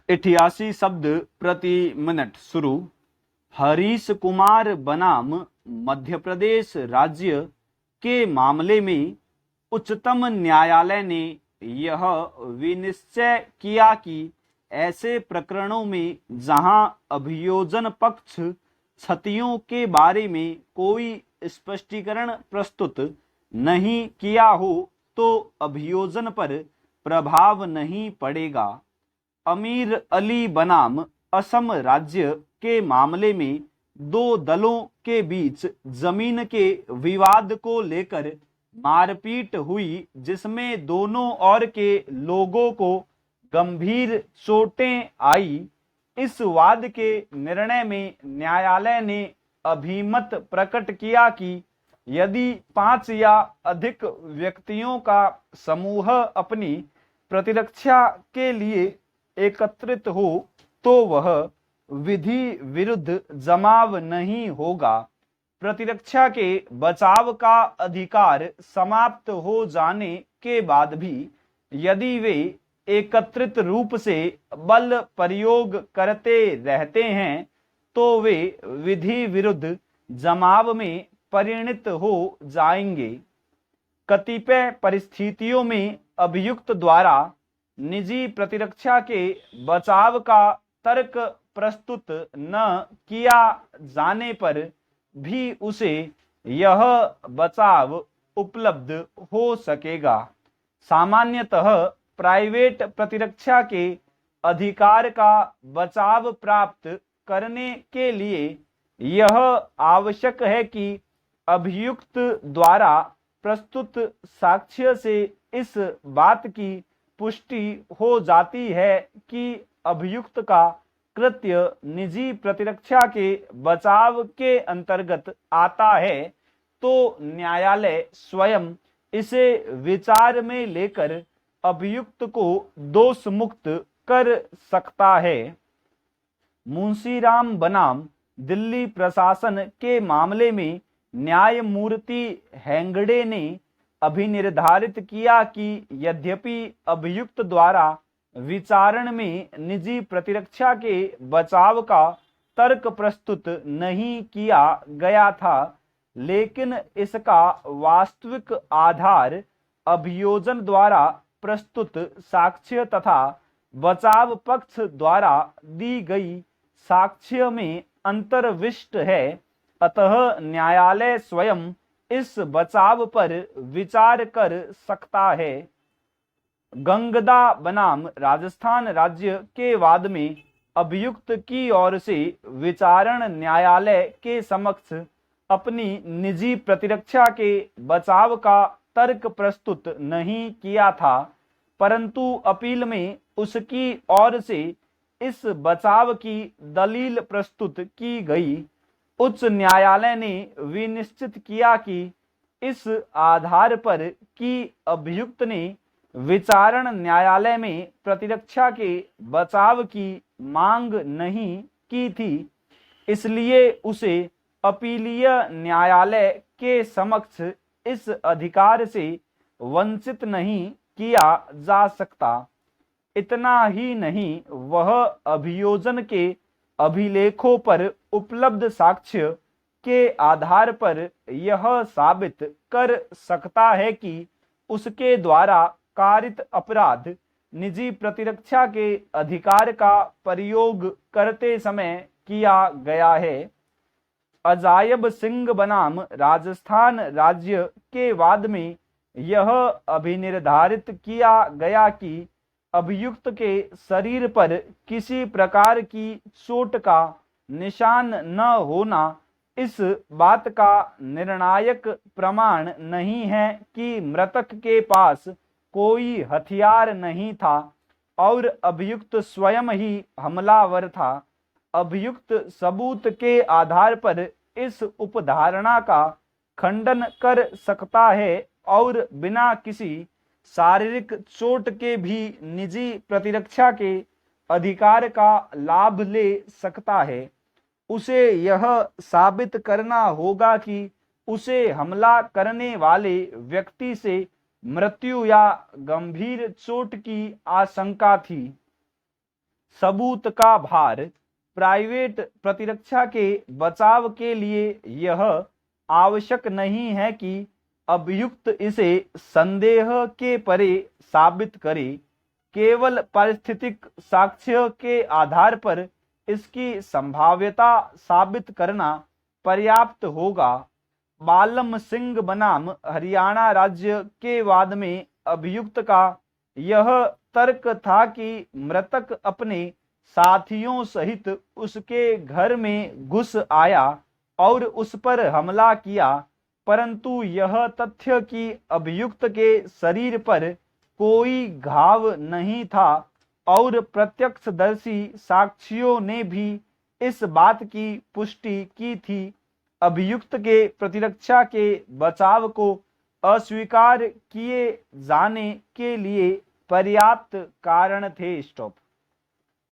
88 शब्द प्रति मिनट शुरू। हरीश कुमार बनाम मध्य प्रदेश राज्य के मामले में उच्चतम न्यायालय ने यह विनिश्चय किया कि ऐसे प्रकरणों में जहां अभियोजन पक्ष क्षतियों के बारे में कोई स्पष्टीकरण प्रस्तुत नहीं किया हो तो अभियोजन पर प्रभाव नहीं पड़ेगा। अमीर अली बनाम असम राज्य के मामले में दो दलों के बीच जमीन के विवाद को लेकर मारपीट हुई, जिसमें दोनों ओर के लोगों को गंभीर चोटें आई। इस वाद के निर्णय में न्यायालय ने अभिमत प्रकट किया कि यदि 5 या अधिक व्यक्तियों का समूह अपनी प्रतिरक्षा के लिए एकत्रित हो तो वह विधि विरुद्ध जमाव नहीं होगा। प्रतिरक्षा के बचाव का अधिकार समाप्त हो जाने के बाद भी यदि वे एकत्रित रूप से बल प्रयोग करते रहते हैं तो वे विधि विरुद्ध जमाव में परिणत हो जाएंगे। कतिपय परिस्थितियों में अभियुक्त द्वारा निजी प्रतिरक्षा के बचाव का तर्क प्रस्तुत न किया जाने पर भी उसे यह बचाव उपलब्ध हो सकेगा। सामान्यतः प्राइवेट प्रतिरक्षा के अधिकार का बचाव प्राप्त करने के लिए यह आवश्यक है कि अभियुक्त द्वारा प्रस्तुत साक्ष्य से इस बात की पुष्टि हो जाती है कि अभियुक्त का कृत्य निजी प्रतिरक्षा के बचाव के अंतर्गत आता है, तो न्यायालय स्वयं इसे विचार में लेकर अभियुक्त को दोष मुक्त कर सकता है। मुंशीराम बनाम दिल्ली प्रशासन के मामले में न्यायमूर्ति हेंगड़े ने अभिनिर्धारित किया कि यद्यपि अभियुक्त द्वारा विचारण में निजी प्रतिरक्षा के बचाव का तर्क प्रस्तुत नहीं किया गया था, लेकिन इसका वास्तविक आधार अभियोजन द्वारा प्रस्तुत साक्ष्य तथा बचाव पक्ष द्वारा दी गई साक्ष्य में अंतर्विष्ट है। अतः न्यायालय स्वयं इस बचाव पर विचार कर सकता है। गंगदा बनाम राजस्थान राज्य के वाद में अभियुक्त की ओर से विचारण न्यायालय के समक्ष अपनी निजी प्रतिरक्षा के बचाव का तर्क प्रस्तुत नहीं किया था, परंतु अपील में उसकी ओर से इस बचाव की दलील प्रस्तुत की गई। उच्च न्यायालय ने विनिश्चित किया कि इस आधार पर कि अभियुक्त ने विचारण न्यायालय में प्रतिरक्षा के बचाव की मांग नहीं की थी, इसलिए उसे अपीलीय न्यायालय के समक्ष इस अधिकार से वंचित नहीं किया जा सकता। इतना ही नहीं, वह अभियोजन के अभिलेखों पर उपलब्ध साक्ष्य के आधार पर यह साबित कर सकता है कि उसके द्वारा कारित अपराध निजी प्रतिरक्षा के अधिकार का प्रयोग करते समय किया गया है। अजायब सिंह बनाम राजस्थान राज्य के वाद में यह अभिनिर्धारित किया गया कि अभियुक्त के शरीर पर किसी प्रकार की चोट का निशान न होना इस बात का निर्णायक प्रमाण नहीं है कि मृतक के पास कोई हथियार नहीं था और अभियुक्त स्वयं ही हमलावर था। अभियुक्त सबूत के आधार पर इस उपधारणा का खंडन कर सकता है और बिना किसी शारीरिक चोट के भी निजी प्रतिरक्षा के अधिकार का लाभ ले सकता है। उसे यह साबित करना होगा कि उसे हमला करने वाले व्यक्ति से मृत्यु या गंभीर चोट की आशंका थी। सबूत का भार। प्राइवेट प्रतिरक्षा के बचाव के लिए यह आवश्यक नहीं है कि अभियुक्त इसे संदेह के परे साबित करे, केवल पारिस्थितिक साक्ष्य के आधार पर इसकी संभाव्यता साबित करना पर्याप्त होगा। बालम सिंह बनाम हरियाणा राज्य के वाद में अभियुक्त का यह तर्क था कि मृतक अपने साथियों सहित उसके घर में घुस आया और उस पर हमला किया, परंतु यह तथ्य कि अभियुक्त के शरीर पर कोई घाव नहीं था और प्रत्यक्षदर्शी साक्षियों ने भी इस बात की पुष्टि की थी, अभियुक्त के प्रतिरक्षा के बचाव को अस्वीकार किए जाने के लिए पर्याप्त कारण थे। स्टॉप।